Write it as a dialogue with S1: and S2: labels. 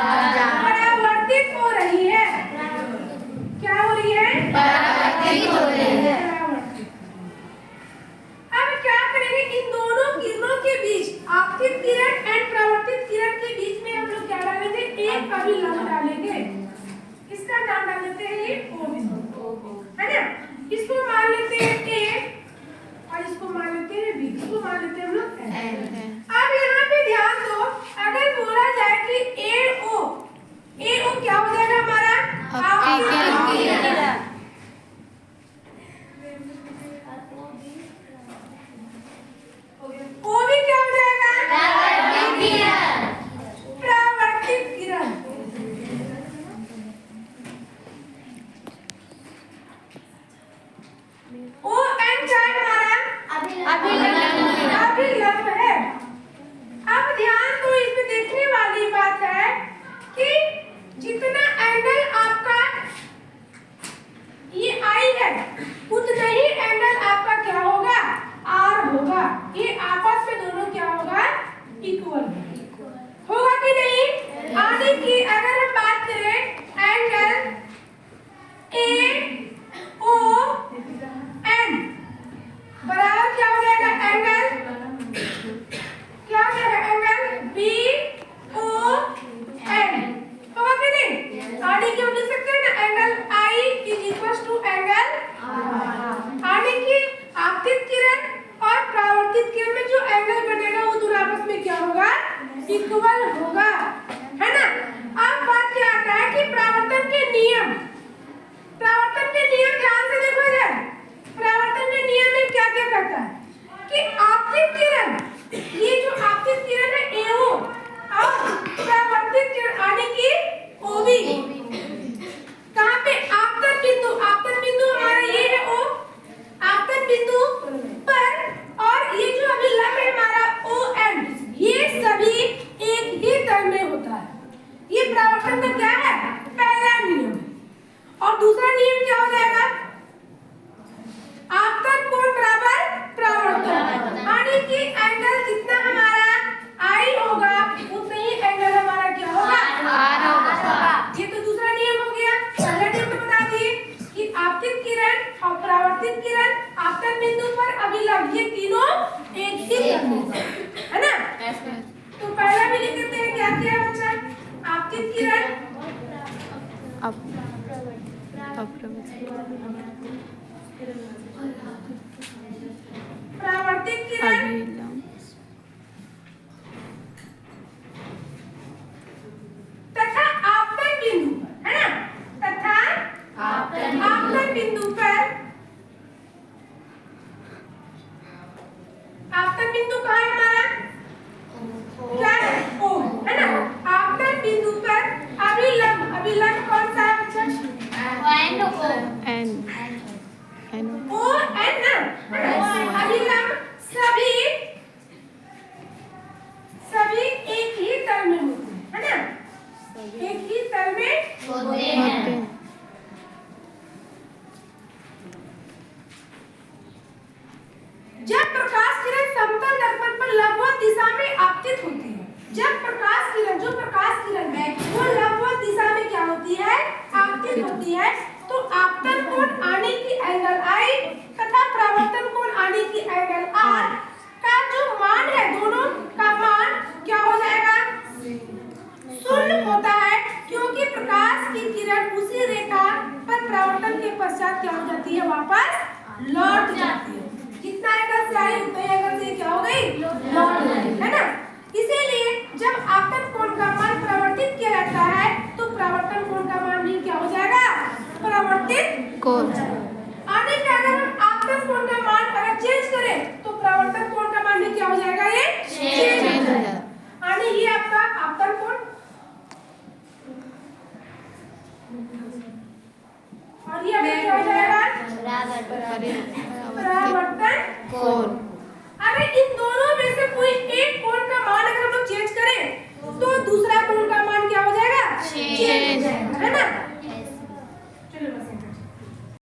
S1: परावर्तित हो रही है। क्या हो रही है?
S2: परावर्तित हो रही है।
S1: अब क्या करेंगे, इन दोनों किरणों के बीच, आपतित किरण एंड परावर्तित किरण के बीच में हम लोग क्या डालेंगे, एक अभिलंब डालेंगे। इसका नाम डाल देते हैं ये O है ना। इसको मान लेते हैं A और इसको मान लेते हैं B, इसको मान लेते हैं हम लोग N। अब यहाँ पे ध्यान दो, अगर बोला जाए कि AO क्या हो जाएगा हमारा? आपतित किरण। O भी क्या हो जाएगा? परावर्तित किरण। ON क्या है हमारा? अभिलंब है। अब ध्यान दो, इसमें देखने वाली बात है कि जितना एंगल आपका ये I है, उतना ही एंगल आपका क्या होगा? R होगा। ये आपस में दोनों क्या होगा? इक्वल होगा कि नहीं? आगे की अगर हम बात करें, एंगल AON बराबर क्या हो जाएगा? एंगल क्या हो जाएगा? एंगल BON होगा कि नहीं? आगे की हम लिख सकते हैं ना, angle I is equal to angle R। आगे की आपतित किरण और परावर्तित किरण में जो एंगल बनेगा वो दोनों आपस में क्या होगा? इक्वल होगा, है ना। अब बात क्या आता है कि परावर्तन के नियम। परावर्तन के नियम ध्यान से देखो जाए। परावर्तन के नियम में क्या क्या करता है कि आपतित किरण, ये जो आपतित किरण है AO और परावर्तित किरण आने की OB, कहाँ पे? आपतन बिंदु। आपतन बिंदु हमारा ये है O, आपतन बिंदु पर, और ये जो अभिलंब है हमारा ON, ये सभी एक ही तल में होता है। ये परावर्तन का क्या है? पहला नियम। और दूसरा नियम क्या हो जाएगा? आपतन कोण बराबर परावर्तन, यानी कि एंगल जितना हमारा I होगा उतना ही एंगल हमारा क्या होगा? R होगा। ये तो दूसरा नियम हो गया। पहला नियम तो बता दिए कि आपतित किरण और परावर्तित किरण आपतन बिंदु पर अभिलंब, ये तीनों एक ही तल में है ना। तो पहला भी लिख देते हैं, क्या किया बच्चा? आपतित किरण परावर्तित किरण तथा आपतन बिंदु पर, है ना, तथा आपतन बिंदु पर, आपतन बिंदु कहाँ है हमारा? क्या है? O है ना। आपतन बिंदु पर अभिलंब, अभिलंब कौन सा है बच्चा? ON ना, अभिलंब सभी एक ही तल में होते हैं, है ना, एक ही तल में होते हैं। जब प्रकाश किरण समतल दर्पण पर लंबवत दिशा में आपतित होती है, जब प्रकाश किरण, जो प्रकाश किरण है वो लंबवत दिशा में क्या होती है? आपतित होती है, तो आपतन कोण आने की एंगल I तथा परावर्तन कोण आने की एंगल R का जो मान है, दोनों का मान क्या हो जाएगा? शून्य होता है, क्योंकि प्रकाश की किरण उसी रेखा पर परावर्तन के पश्चात क्या हो जाती है? वापस लौट जाती है। जितना एंगल से आई उतना एंगल से क्या हो गई? लौट गई, है ना। इसीलिए जब आपतन कोण का मान परिवर्तित किया जाता है तो परावर्तन कोण का मान भी क्या हो जाएगा? परावर्तित कोण। आगे क्या, अगर हम आपतन कोण का मान अगर चेंज करें तो परावर्तन कोण का मान भी क्या हो जाएगा? ये चेंज हो जाएगा। आगे ये आपका आपतन कोण और ये आपका क्या हो जाएगा? परावर्तन कोण। अगर इन दोनों में से कोई एक कोण का मान अगर हम लोग चेंज करें तो दूसरा कोण का मान क्या हो जाएगा? चेंज हो जाएगा, है ना।